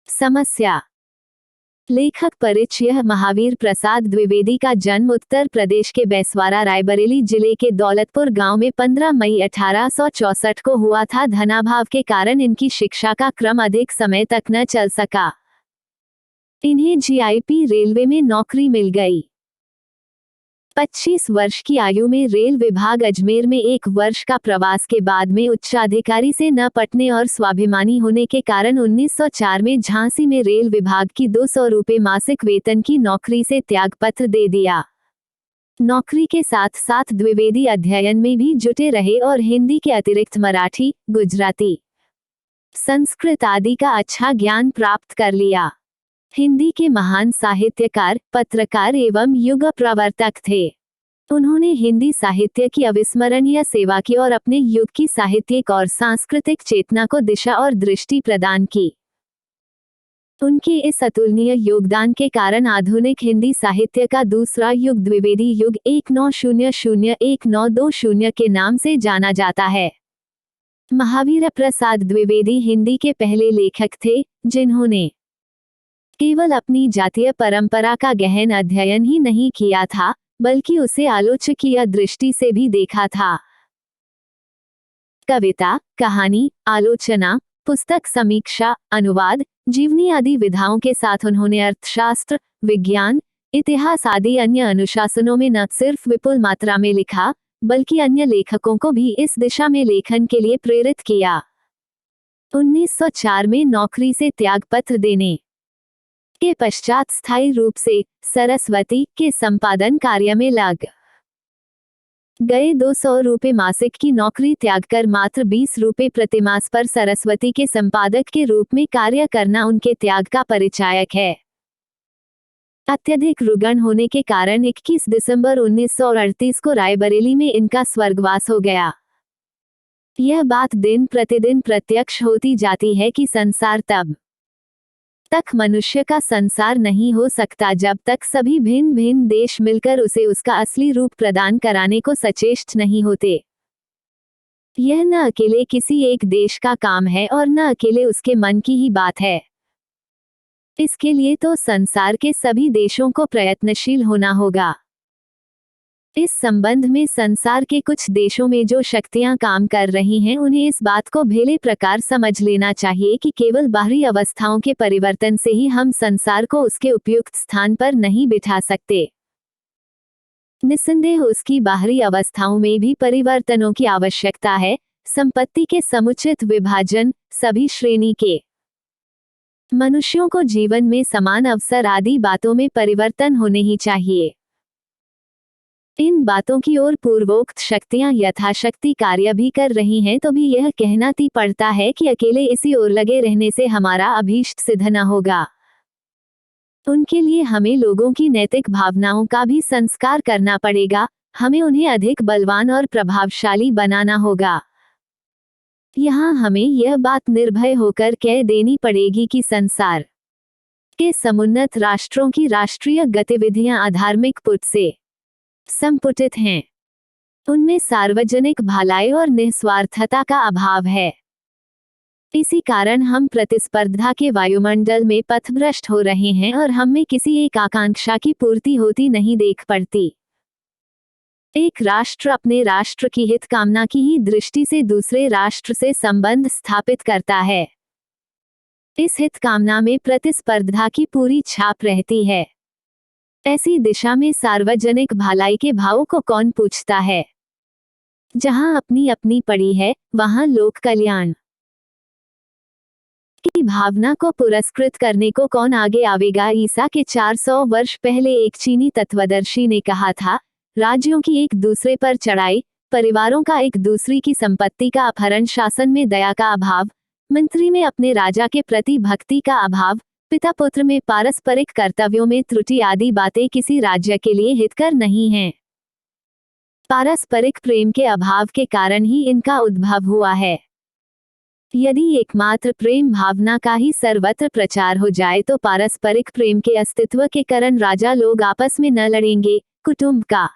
समस्या। लेखक परिचय। महावीर प्रसाद द्विवेदी का जन्म उत्तर प्रदेश के बैसवारा रायबरेली जिले के दौलतपुर गांव में 15 मई 1864 को हुआ था। धनाभाव के कारण इनकी शिक्षा का क्रम अधिक समय तक न चल सका। इन्हें जीआईपी रेलवे में नौकरी मिल गई। 25 वर्ष की आयु में रेल विभाग अजमेर में 1 वर्ष का प्रवास के बाद में उच्चाधिकारी से न पटने और स्वाभिमानी होने के कारण 1904 में झांसी में रेल विभाग की 200 रुपये मासिक वेतन की नौकरी से त्यागपत्र दे दिया। नौकरी के साथ साथ द्विवेदी अध्ययन में भी जुटे रहे और हिंदी के अतिरिक्त मराठी, गुजराती, संस्कृत आदि का अच्छा ज्ञान प्राप्त कर लिया। हिंदी के महान साहित्यकार, पत्रकार एवं युग प्रवर्तक थे। उन्होंने हिंदी साहित्य की अविस्मरणीय सेवा की और अपने युग की साहित्यिक और सांस्कृतिक चेतना को दिशा और दृष्टि प्रदान की। उनके इस अतुलनीय योगदान के कारण आधुनिक हिंदी साहित्य का दूसरा युग द्विवेदी युग 1900-1920 के नाम से जाना जाता है। महावीर प्रसाद द्विवेदी हिंदी के पहले लेखक थे जिन्होंने केवल अपनी जातीय परंपरा का गहन अध्ययन ही नहीं किया था, बल्कि उसे आलोचकीय दृष्टि से भी देखा था। कविता, कहानी, आलोचना, पुस्तक समीक्षा, अनुवाद, जीवनी आदि विधाओं के साथ उन्होंने अर्थशास्त्र, विज्ञान, इतिहास आदि अन्य अनुशासनों में न सिर्फ विपुल मात्रा में लिखा, बल्कि अन्य लेखकों को भी इस दिशा में लेखन के लिए प्रेरित किया। 1904 में नौकरी से त्यागपत्र देने के पश्चात स्थायी रूप से सरस्वती के संपादन कार्य में लग गए। 200 रुपये मासिक की नौकरी त्यागकर मात्र 20 रुपये प्रतिमास पर सरस्वती के संपादक के रूप में कार्य करना उनके त्याग का परिचायक है। अत्यधिक रुग्ण होने के कारण 21 दिसंबर 1938 को रायबरेली में इनका स्वर्गवास हो गया। यह बात दिन प्रतिदिन प्रत्यक्ष होती जाती है कि संसार तब तक मनुष्य का संसार नहीं हो सकता जब तक सभी भिन्न भिन्न देश मिलकर उसे उसका असली रूप प्रदान कराने को सचेष्ट नहीं होते। यह न अकेले किसी एक देश का काम है और न अकेले उसके मन की ही बात है। इसके लिए तो संसार के सभी देशों को प्रयत्नशील होना होगा। इस संबंध में संसार के कुछ देशों में जो शक्तियां काम कर रही हैं, उन्हें इस बात को भले प्रकार समझ लेना चाहिए कि केवल बाहरी अवस्थाओं के परिवर्तन से ही हम संसार को उसके उपयुक्त स्थान पर नहीं बिठा सकते। निस्संदेह उसकी बाहरी अवस्थाओं में भी परिवर्तनों की आवश्यकता है। संपत्ति के समुचित विभाजन, सभी श्रेणी के मनुष्यों को जीवन में समान अवसर आदि बातों में परिवर्तन होने ही चाहिए। इन बातों की ओर पूर्वोक्त शक्तियां यथाशक्ति कार्य भी कर रही हैं, तो भी यह कहना ही पड़ता है कि अकेले इसी ओर लगे रहने से हमारा अभीष्ट सिद्ध न होगा। उनके लिए हमें लोगों की नैतिक भावनाओं का भी संस्कार करना पड़ेगा। हमें उन्हें अधिक बलवान और प्रभावशाली बनाना होगा। यहाँ हमें यह बात निर्भय होकर कह देनी पड़ेगी कि संसार के समुन्नत राष्ट्रों की राष्ट्रीय गतिविधियां अधार्मिक पुट से संपुटित हैं। उनमें सार्वजनिक भलाई और निस्वार्थता का अभाव है। इसी कारण हम प्रतिस्पर्धा के वायुमंडल में पथभ्रष्ट हो रहे हैं और हम में किसी एक आकांक्षा की पूर्ति होती नहीं देख पड़ती। एक राष्ट्र अपने राष्ट्र की हित कामना की ही दृष्टि से दूसरे राष्ट्र से संबंध स्थापित करता है। इस हित कामना में प्रतिस्पर्धा की पूरी छाप रहती है। ऐसी दिशा में सार्वजनिक भलाई के भावों को कौन पूछता है? जहां अपनी अपनी पड़ी है, वहां लोक कल्याण की भावना को पुरस्कृत करने को कौन आगे आवेगा? ईसा के 400 वर्ष पहले एक चीनी तत्वदर्शी ने कहा था, राज्यों की एक दूसरे पर चढ़ाई, परिवारों का एक दूसरी की संपत्ति का अपहरण, शासन में दया का अभाव, मंत्री में अपने राजा के प्रति भक्ति का अभाव, पिता पुत्र में पारस्परिक कर्तव्यों में त्रुटि आदि बातें किसी राज्य के लिए हितकर नहीं हैं। पारस्परिक प्रेम के अभाव के कारण ही इनका उद्भव हुआ है। यदि एकमात्र प्रेम भावना का ही सर्वत्र प्रचार हो जाए तो पारस्परिक प्रेम के अस्तित्व के कारण राजा लोग आपस में न लड़ेंगे। कुटुंब का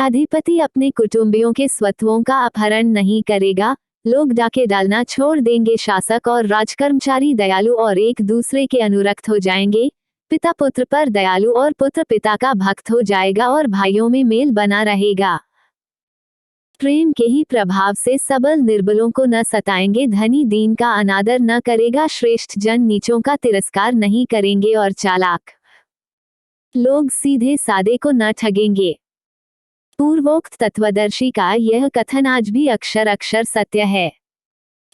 अधिपति अपने कुटुंबियों के स्वत्वों का अपहरण नहीं करेगा, लोग डाके डालना छोड़ देंगे, शासक और राजकर्मचारी दयालु और एक दूसरे के अनुरक्त हो जाएंगे, पिता पुत्र पर दयालु और पुत्र पिता का भक्त हो जाएगा और भाइयों में मेल बना रहेगा। प्रेम के ही प्रभाव से सबल निर्बलों को न सताएंगे, धनी दीन का अनादर न करेगा, श्रेष्ठ जन नीचों का तिरस्कार नहीं करेंगे और चालाक लोग सीधे सादे को न ठगेंगे। पूर्वोक्त तत्वदर्शी का यह कथन आज भी अक्षर अक्षर सत्य है।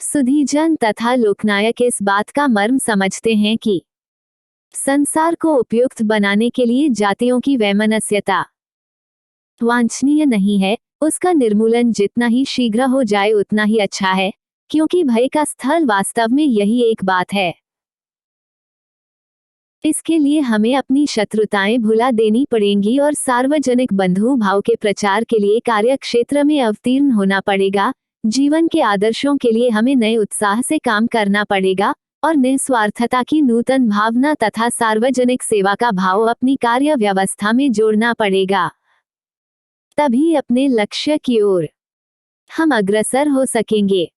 सुधीजन तथा लोकनायक इस बात का मर्म समझते हैं कि संसार को उपयुक्त बनाने के लिए जातियों की वैमनस्यता वांछनीय नहीं है, उसका निर्मूलन जितना ही शीघ्र हो जाए उतना ही अच्छा है, क्योंकि भय का स्थल वास्तव में यही एक बात है। इसके लिए हमें अपनी शत्रुताएं भुला देनी पड़ेंगी और सार्वजनिक बंधु भाव के प्रचार के लिए कार्य क्षेत्र में अवतीर्ण होना पड़ेगा। जीवन के आदर्शों के लिए हमें नए उत्साह से काम करना पड़ेगा और निस्वार्थता की नूतन भावना तथा सार्वजनिक सेवा का भाव अपनी कार्य व्यवस्था में जोड़ना पड़ेगा। तभी अपने लक्ष्य की ओर हम अग्रसर हो सकेंगे।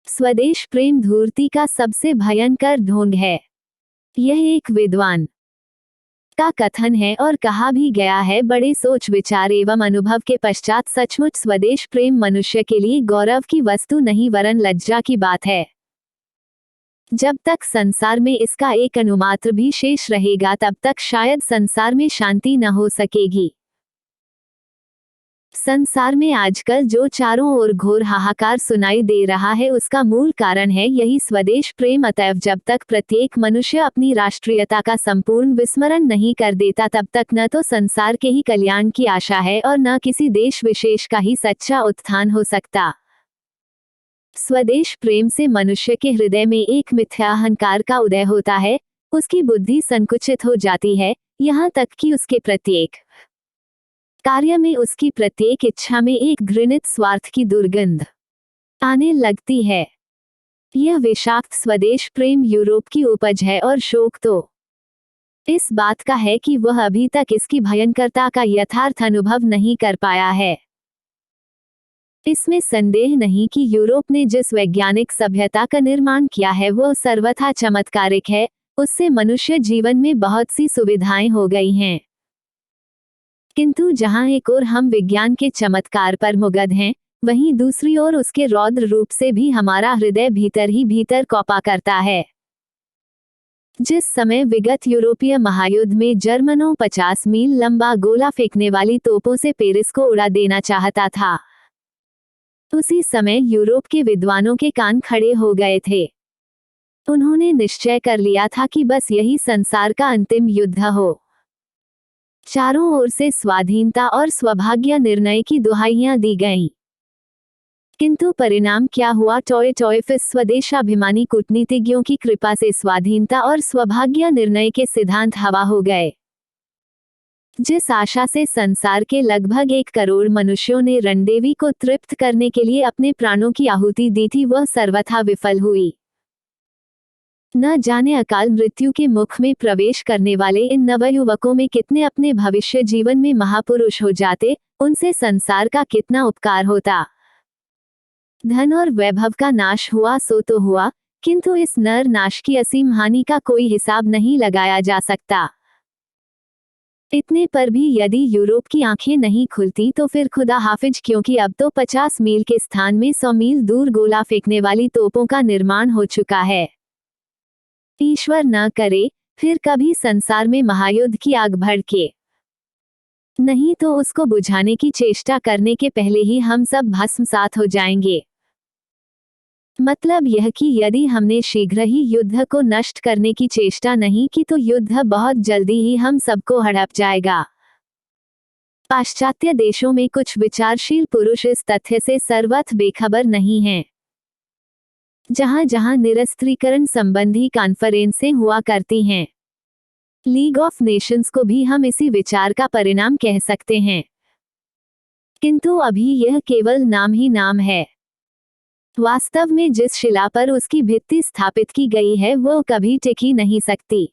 स्वदेश प्रेम धूर्ती का सबसे भयंकर ढोंग है। यह एक विद्वान का कथन है और कहा भी गया है, बड़े सोच विचार एवं अनुभव के पश्चात सचमुच स्वदेश प्रेम मनुष्य के लिए गौरव की वस्तु नहीं वरन लज्जा की बात है। जब तक संसार में इसका एक अनुमात्र भी शेष रहेगा तब तक शायद संसार में शांति न हो सकेगी। संसार में आजकल जो चारों ओर घोर हाहाकार सुनाई दे रहा है उसका मूल कारण है यही स्वदेश प्रेम। अतएव जब तक प्रत्येक मनुष्य अपनी राष्ट्रीयता का संपूर्ण विस्मरण नहीं कर देता तब तक न तो संसार के ही कल्याण की आशा है और न किसी देश विशेष का ही सच्चा उत्थान हो सकता। स्वदेश प्रेम से मनुष्य के हृदय में एक मिथ्या अहंकार का उदय होता है, उसकी बुद्धि संकुचित हो जाती है, यहाँ तक कि उसके प्रत्येक कार्य में, उसकी प्रत्येक इच्छा में एक घृणित स्वार्थ की दुर्गंध आने लगती है। यह विषाक्त स्वदेश प्रेम यूरोप की उपज है और शोक तो इस बात का है कि वह अभी तक इसकी भयंकरता का यथार्थ अनुभव नहीं कर पाया है। इसमें संदेह नहीं कि यूरोप ने जिस वैज्ञानिक सभ्यता का निर्माण किया है वह सर्वथा चमत्कारिक है, उससे मनुष्य जीवन में बहुत सी सुविधाएं हो गई हैं। किंतु जहां एक ओर हम विज्ञान के चमत्कार पर मुग्ध हैं, वहीं दूसरी ओर उसके रौद्र रूप से भी हमारा हृदय भीतर ही भीतर कौपा करता है। जिस समय विगत यूरोपीय महायुद्ध में जर्मनों 50 मील लंबा गोला फेंकने वाली तोपों से पेरिस को उड़ा देना चाहता था, उसी समय यूरोप के विद्वानों के कान खड़े हो गए थे। उन्होंने निश्चय कर लिया था कि बस यही संसार का अंतिम युद्ध हो। चारों ओर से स्वाधीनता और सौभाग्य निर्णय की दुहाइयां दी गईं। किंतु परिणाम क्या हुआ? टॉय टॉयफिस स्वदेशाभिमानी कूटनीतिज्ञों की कृपा से स्वाधीनता और सौभाग्य निर्णय के सिद्धांत हवा हो गए। जिस आशा से संसार के लगभग 1 करोड़ मनुष्यों ने रणदेवी को तृप्त करने के लिए अपने प्राणों की आहुति दी थी वह सर्वथा विफल हुई। न जाने अकाल मृत्यु के मुख में प्रवेश करने वाले इन नवयुवकों में कितने अपने भविष्य जीवन में महापुरुष हो जाते, उनसे संसार का कितना उपकार होता। धन और वैभव का नाश हुआ सो तो हुआ, किंतु इस नर नाश की असीम हानि का कोई हिसाब नहीं लगाया जा सकता। इतने पर भी यदि यूरोप की आंखें नहीं खुलती तो फिर खुदा हाफिज, क्योंकि अब तो 50 मील के स्थान में 100 मील दूर गोला फेंकने वाली तोपों का निर्माण हो चुका है। ईश्वर न करे फिर कभी संसार में महायुद्ध की आग भड़के, नहीं तो उसको बुझाने की चेष्टा करने के पहले ही हम सब भस्मसात हो जाएंगे। मतलब यह कि यदि हमने शीघ्र ही युद्ध को नष्ट करने की चेष्टा नहीं की तो युद्ध बहुत जल्दी ही हम सबको हड़प जाएगा। पाश्चात्य देशों में कुछ विचारशील पुरुष इस तथ्य से सर्वथ बेखबर नहीं हैं। जहां जहां निरस्त्रीकरण संबंधी कॉन्फ्रेंसें हुआ करती हैं, लीग ऑफ नेशंस को भी हम इसी विचार का परिणाम कह सकते हैं। किंतु अभी यह केवल नाम ही नाम है। वास्तव में जिस शिला पर उसकी भित्ति स्थापित की गई है वो कभी टिक ही नहीं सकती।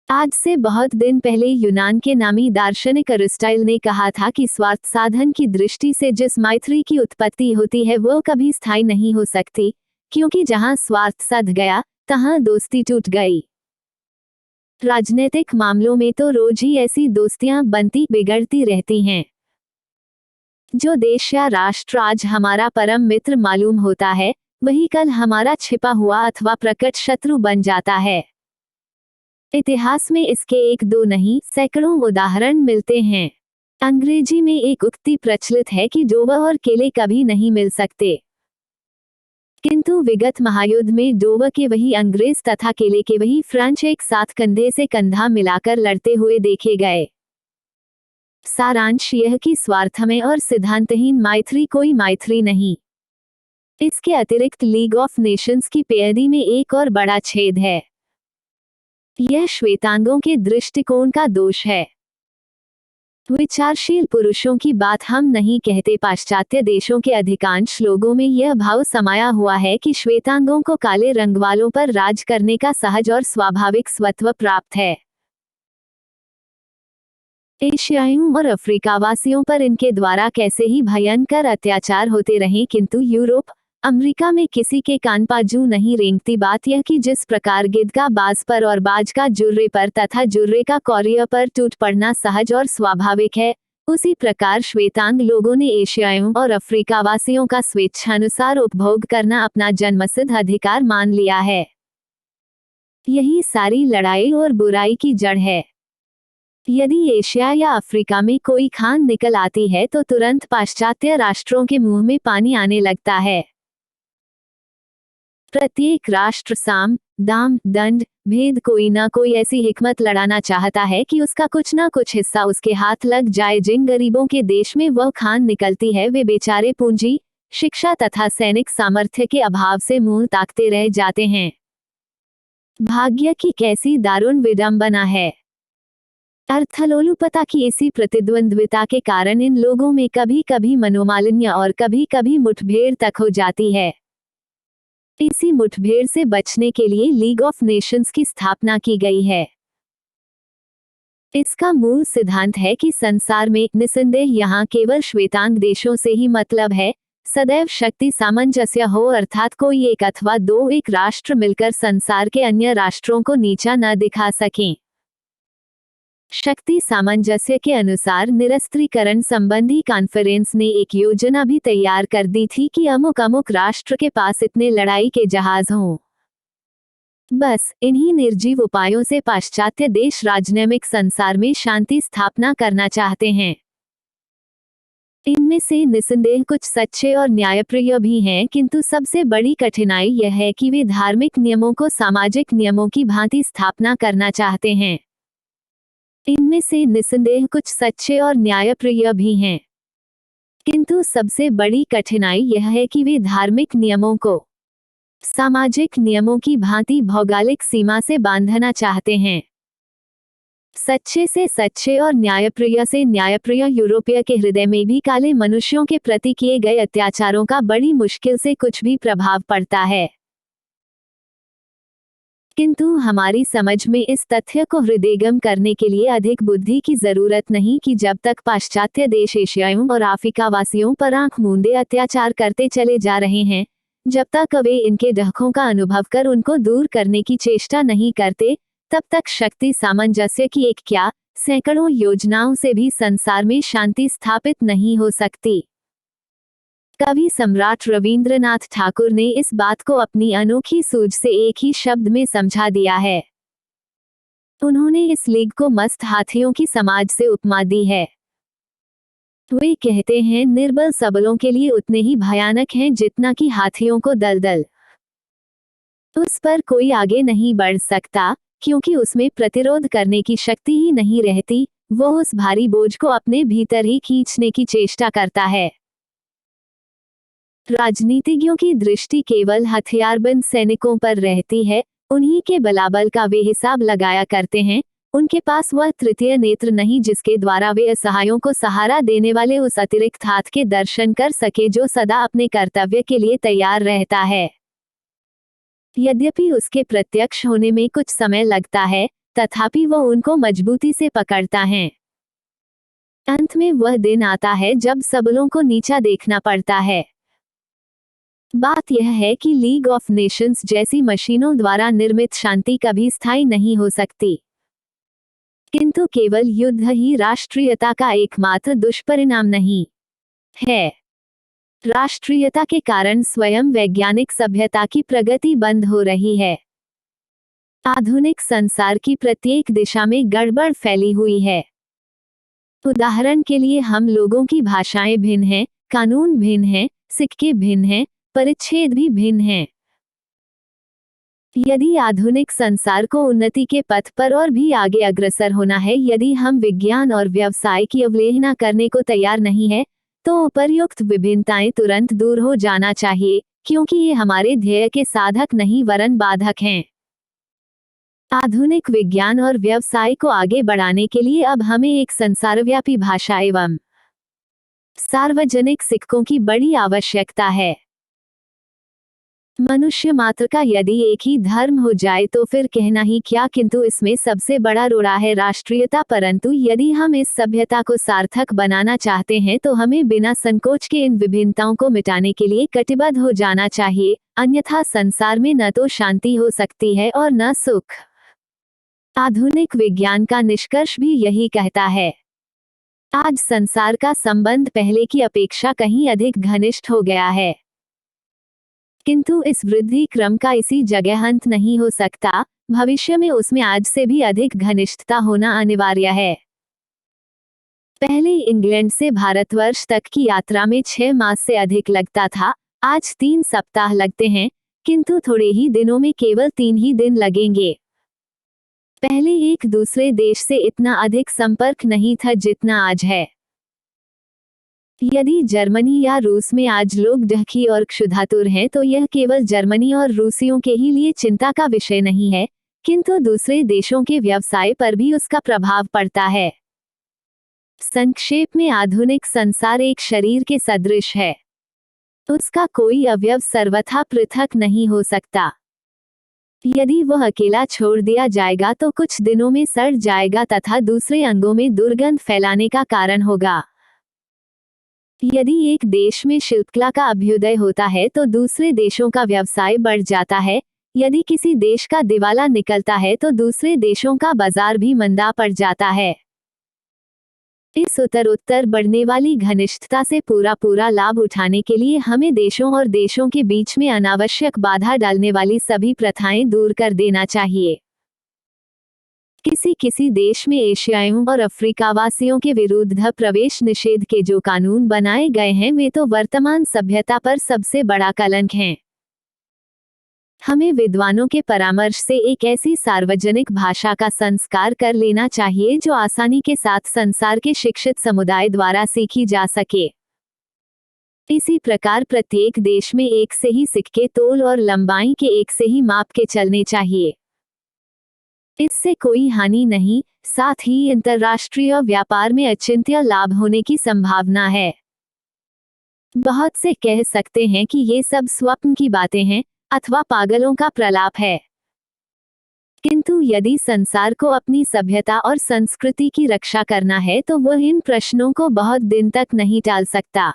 आज से बहुत दिन पहले यूनान के नामी दार्शनिक अरिस्टाइल ने कहा था कि स्वार्थ साधन की दृष्टि से जिस मैत्री की उत्पत्ति होती है वो कभी स्थायी नहीं हो सकती, क्योंकि जहां स्वार्थ सध गया तहां दोस्ती टूट गई। राजनीतिक मामलों में तो रोज ही ऐसी दोस्तियां बनती बिगड़ती रहती हैं। जो देश या राष्ट्र आज हमारा परम मित्र मालूम होता है, वही कल हमारा छिपा हुआ अथवा प्रकट शत्रु बन जाता है। इतिहास में इसके एक दो नहीं सैकड़ों उदाहरण मिलते हैं। अंग्रेजी में एक उक्ति प्रचलित है कि डोवा और केले कभी नहीं मिल सकते, किंतु विगत महायुद्ध में डोवा के वही अंग्रेज तथा केले के वही फ्रेंच एक साथ कंधे से कंधा मिलाकर लड़ते हुए देखे गए। सारांश यह कि स्वार्थमय और सिद्धांतहीन मैत्री कोई मैत्री नहीं। इसके अतिरिक्त लीग ऑफ नेशंस की पैरवी में एक और बड़ा छेद है। यह श्वेतांगों के दृष्टिकोण का दोष है। विचारशील पुरुषों की बात हम नहीं कहते, पाश्चात्य देशों के अधिकांश लोगों में यह भाव समाया हुआ है कि श्वेतांगों को काले रंग वालों पर राज करने का सहज और स्वाभाविक स्वत्व प्राप्त है। एशियाइयों और अफ्रीकावासियों पर इनके द्वारा कैसे ही भयंकर अत्याचार होते रहे, किंतु यूरोप अमेरिका में किसी के कान पाजू नहीं रेंगती बात यह कि जिस प्रकार गिद्ध का बाज पर और बाज का जुर्रे पर तथा जुर्रे का कौरिया पर टूट पड़ना सहज और स्वाभाविक है, उसी प्रकार श्वेतांग लोगों ने एशियाइयों और अफ्रीकावासियों का स्वेच्छानुसार उपभोग करना अपना जन्मसिद्ध अधिकार मान लिया है। यही सारी लड़ाई और बुराई की जड़ है। यदि एशिया या अफ्रीका में कोई खान निकल आती है तो तुरंत पाश्चात्य राष्ट्रों के मुंह में पानी आने लगता है। प्रत्येक राष्ट्र साम दाम दंड भेद कोई ना कोई ऐसी हिकमत लड़ाना चाहता है कि उसका कुछ ना कुछ हिस्सा उसके हाथ लग जाए। जिन गरीबों के देश में वह खान निकलती है वे बेचारे पूंजी, शिक्षा तथा सैनिक सामर्थ्य के अभाव से मुंह ताकते रह जाते हैं। भाग्य की कैसी दारुण विडंबना है। अर्थलोलुपता की इसी प्रतिद्वंद्विता के कारण इन लोगों में कभी कभी मनोमालिन्य और कभी कभी मुठभेड़ तक हो जाती है। इसी मुठभेड़ से बचने के लिए लीग ऑफ नेशंस की स्थापना की गई है। इसका मूल सिद्धांत है कि संसार में निसंदेह यहाँ केवल श्वेतांग देशों से ही मतलब है, सदैव शक्ति सामंजस्य हो, अर्थात कोई एक अथवा दो एक राष्ट्र मिलकर संसार के अन्य राष्ट्रों को नीचा न दिखा सकें। शक्ति सामंजस्य के अनुसार निरस्त्रीकरण संबंधी कॉन्फ्रेंस ने एक योजना भी तैयार कर दी थी कि अमुक अमुक राष्ट्र के पास इतने लड़ाई के जहाज हों। बस इन्हीं निर्जीव उपायों से पाश्चात्य देश राजनैतिक संसार में शांति स्थापना करना चाहते हैं। इनमें से निसंदेह कुछ सच्चे और न्यायप्रिय भी हैं, किंतु सबसे बड़ी कठिनाई यह है कि वे धार्मिक नियमों को सामाजिक नियमों की भांति स्थापना करना चाहते हैं। इनमें से निसंदेह कुछ सच्चे और न्यायप्रिय भी हैं, किंतु सबसे बड़ी कठिनाई यह है कि वे धार्मिक नियमों को सामाजिक नियमों की भांति भौगोलिक सीमा से बांधना चाहते हैं। सच्चे से सच्चे और न्यायप्रिय से न्यायप्रिय यूरोपीय के हृदय में भी काले मनुष्यों के प्रति किए गए अत्याचारों का बड़ी मुश्किल से कुछ भी प्रभाव पड़ता है। किंतु हमारी समझ में इस तथ्य को हृदयंगम करने के लिए अधिक बुद्धि की जरूरत नहीं कि जब तक पाश्चात्य देश एशियाइयों और अफ्रीकावासियों पर आंख मूंदे अत्याचार करते चले जा रहे हैं, जब तक वे इनके डहकों का अनुभव कर उनको दूर करने की चेष्टा नहीं करते, तब तक शक्ति सामंजस्य की एक क्या सैकड़ों योजनाओं से भी संसार में शांति स्थापित नहीं हो सकती। कवि सम्राट रविंद्रनाथ ठाकुर ने इस बात को अपनी अनोखी सूझ से एक ही शब्द में समझा दिया है। उन्होंने इस लीग को मस्त हाथियों की समाज से उपमा दी है। वे कहते हैं निर्बल सबलों के लिए उतने ही भयानक हैं जितना कि हाथियों को दलदल। उस पर कोई आगे नहीं बढ़ सकता, क्योंकि उसमें प्रतिरोध करने की शक्ति ही नहीं रहती। वो उस भारी बोझ को अपने भीतर ही खींचने की चेष्टा करता है। राजनीतिज्ञों की दृष्टि केवल हथियारबंद सैनिकों पर रहती है। उन्हीं के बलाबल का वे हिसाब लगाया करते हैं। उनके पास वह तृतीय नेत्र नहीं जिसके द्वारा वे असहायों को सहारा देने वाले उस अतिरिक्त हाथ के दर्शन कर सके जो सदा अपने कर्तव्य के लिए तैयार रहता है। यद्यपि उसके प्रत्यक्ष होने में कुछ समय लगता है, तथापि वो उनको मजबूती से पकड़ता है। अंत में वह दिन आता है जब सबलों को नीचा देखना पड़ता है। बात यह है कि लीग ऑफ नेशंस जैसी मशीनों द्वारा निर्मित शांति कभी स्थायी नहीं हो सकती, किंतु केवल युद्ध ही राष्ट्रीयता का एकमात्र दुष्परिणाम नहीं है। राष्ट्रीयता के कारण स्वयं वैज्ञानिक सभ्यता की प्रगति बंद हो रही है। आधुनिक संसार की प्रत्येक दिशा में गड़बड़ फैली हुई है। उदाहरण के लिए हम लोगों की भाषाएं भिन्न हैं, कानून भिन्न हैं, सिक्के भिन्न हैं, परिच्छेद भी भिन्न हैं। यदि आधुनिक संसार को उन्नति के पथ पर और भी आगे अग्रसर होना है, यदि हम विज्ञान और व्यवसाय की अवहेलना करने को तैयार नहीं है, तो उपर्युक्त विभिन्नताएं तुरंत दूर हो जाना चाहिए, क्योंकि ये हमारे ध्येय के साधक नहीं वरन बाधक हैं। आधुनिक विज्ञान और व्यवसाय को आगे बढ़ाने के लिए अब हमें एक संसारव्यापी भाषा एवं सार्वजनिक सिक्कों की बड़ी आवश्यकता है। मनुष्य मात्र का यदि एक ही धर्म हो जाए तो फिर कहना ही क्या, किंतु इसमें सबसे बड़ा रोड़ा है राष्ट्रीयता। परंतु यदि हम इस सभ्यता को सार्थक बनाना चाहते हैं तो हमें बिना संकोच के इन विभिन्नताओं को मिटाने के लिए कटिबद्ध हो जाना चाहिए, अन्यथा संसार में न तो शांति हो सकती है और न सुख। आधुनिक विज्ञान का निष्कर्ष भी यही कहता है। आज संसार का संबंध पहले की अपेक्षा कहीं अधिक घनिष्ठ हो गया है, किंतु इस वृद्धि क्रम का इसी जगह अंत नहीं हो सकता। भविष्य में उसमें आज से भी अधिक घनिष्ठता होना अनिवार्य है। पहले इंग्लैंड से भारतवर्ष तक की यात्रा में 6 मास से अधिक लगता था, आज 3 सप्ताह लगते हैं, किंतु थोड़े ही दिनों में केवल 3 ही दिन लगेंगे। पहले एक दूसरे देश से इतना अधिक संपर्क नहीं था जितना आज है। यदि जर्मनी या रूस में आज लोग डहकी और क्षुधातुर हैं तो यह केवल जर्मनी और रूसियों के ही लिए चिंता का विषय नहीं है, किंतु दूसरे देशों के व्यवसाय पर भी उसका प्रभाव पड़ता है। संक्षेप में आधुनिक संसार एक शरीर के सदृश है। उसका कोई अवयव सर्वथा पृथक नहीं हो सकता। यदि वह अकेला छोड़ दिया जाएगा तो कुछ दिनों में सड़ जाएगा तथा दूसरे अंगों में दुर्गंध फैलाने का कारण होगा। यदि एक देश में शिल्पकला का अभ्युदय होता है तो दूसरे देशों का व्यवसाय बढ़ जाता है। यदि किसी देश का दिवाला निकलता है तो दूसरे देशों का बाजार भी मंदा पड़ जाता है। इस उत्तरोत्तर बढ़ने वाली घनिष्ठता से पूरा लाभ उठाने के लिए हमें देशों और देशों के बीच में अनावश्यक बाधा डालने वाली सभी प्रथाएं दूर कर देना चाहिए। किसी देश में एशियाइयों और अफ्रीकावासियों के विरुद्ध प्रवेश निषेध के जो कानून बनाए गए हैं वे तो वर्तमान सभ्यता पर सबसे बड़ा कलंक हैं। हमें विद्वानों के परामर्श से एक ऐसी सार्वजनिक भाषा का संस्कार कर लेना चाहिए जो आसानी के साथ संसार के शिक्षित समुदाय द्वारा सीखी जा सके। इसी प्रकार प्रत्येक देश में एक से ही सिक्के तोल और लंबाई के एक से ही माप के चलने चाहिए। इससे कोई हानि नहीं, साथ ही अंतर्राष्ट्रीय व्यापार में अचिंत्य लाभ होने की संभावना है। बहुत से कह सकते हैं कि ये सब स्वप्न की बातें हैं अथवा पागलों का प्रलाप है, किंतु यदि संसार को अपनी सभ्यता और संस्कृति की रक्षा करना है तो वह इन प्रश्नों को बहुत दिन तक नहीं टाल सकता।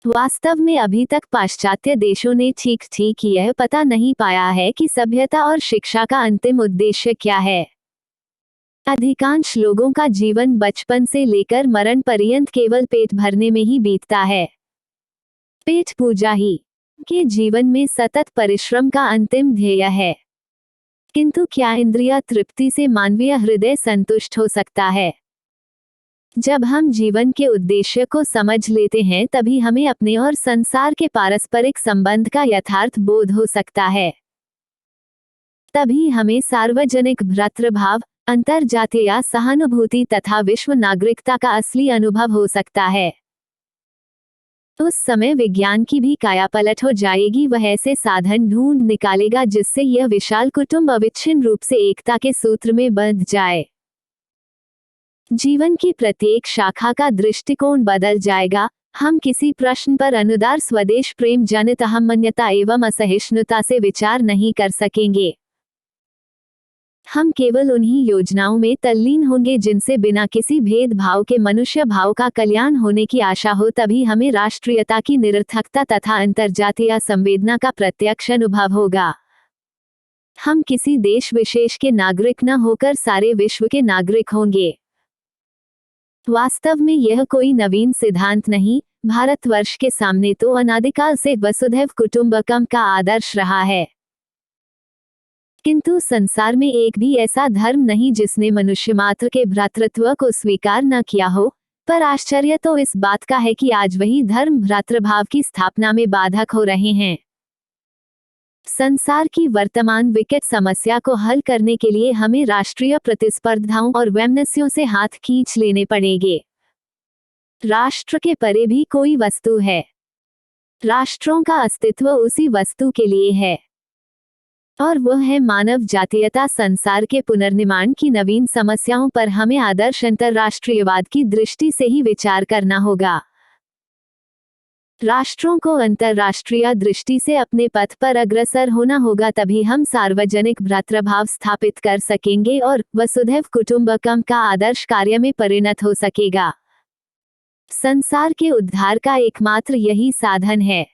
वास्तव में अभी तक पाश्चात्य देशों ने ठीक यह पता नहीं पाया है कि सभ्यता और शिक्षा का अंतिम उद्देश्य क्या है। अधिकांश लोगों का जीवन बचपन से लेकर मरण पर्यंत केवल पेट भरने में ही बीतता है। पेट पूजा ही के जीवन में सतत परिश्रम का अंतिम ध्येय है। किंतु क्या इंद्रिय तृप्ति से मानवीय हृदय संतुष्ट हो सकता है? जब हम जीवन के उद्देश्य को समझ लेते हैं तभी हमें अपने और संसार के पारस्परिक संबंध का यथार्थ बोध हो सकता है। तभी हमें सार्वजनिक भ्रातृभाव, अंतरजातीय सहानुभूति तथा विश्व नागरिकता का असली अनुभव हो सकता है। उस समय विज्ञान की भी कायापलट हो जाएगी। वह ऐसे साधन ढूंढ निकालेगा जिससे यह विशाल कुटुंब अविच्छिन्न रूप से एकता के सूत्र में बंध जाए। जीवन की प्रत्येक शाखा का दृष्टिकोण बदल जाएगा। हम किसी प्रश्न पर अनुदार स्वदेश प्रेम जनित अहम्मन्यता एवं असहिष्णुता से विचार नहीं कर सकेंगे। हम केवल उन्हीं योजनाओं में तल्लीन होंगे जिनसे बिना किसी भेदभाव के मनुष्य भाव का कल्याण होने की आशा हो, तभी हमें राष्ट्रीयता की निरर्थकता तथा अंतर्जातीय संवेदना का प्रत्यक्ष अनुभव होगा। हम किसी देश विशेष के नागरिक न होकर सारे विश्व के नागरिक होंगे। वास्तव में यह कोई नवीन सिद्धांत नहीं, भारतवर्ष के सामने तो अनादिकाल से वसुधैव कुटुंबकम का आदर्श रहा है। किंतु संसार में एक भी ऐसा धर्म नहीं जिसने मनुष्य मात्र के भ्रातृत्व को स्वीकार न किया हो, पर आश्चर्य तो इस बात का है कि आज वही धर्म भ्रातृभाव की स्थापना में बाधक हो रहे हैं। संसार की वर्तमान विकट समस्या को हल करने के लिए हमें राष्ट्रीय प्रतिस्पर्धाओं और वैमनस्यों से हाथ खींच लेने पड़ेंगे। राष्ट्र के परे भी कोई वस्तु है। राष्ट्रों का अस्तित्व उसी वस्तु के लिए है, और वह है मानव जातीयता। संसार के पुनर्निर्माण की नवीन समस्याओं पर हमें आदर्श अंतर्राष्ट्रीयवाद की दृष्टि से ही विचार करना होगा। राष्ट्रों को अंतर्राष्ट्रीय दृष्टि से अपने पथ पर अग्रसर होना होगा, तभी हम सार्वजनिक भ्रातृभाव स्थापित कर सकेंगे और वसुधैव कुटुंबकम का आदर्श कार्य में परिणत हो सकेगा। संसार के उद्धार का एकमात्र यही साधन है।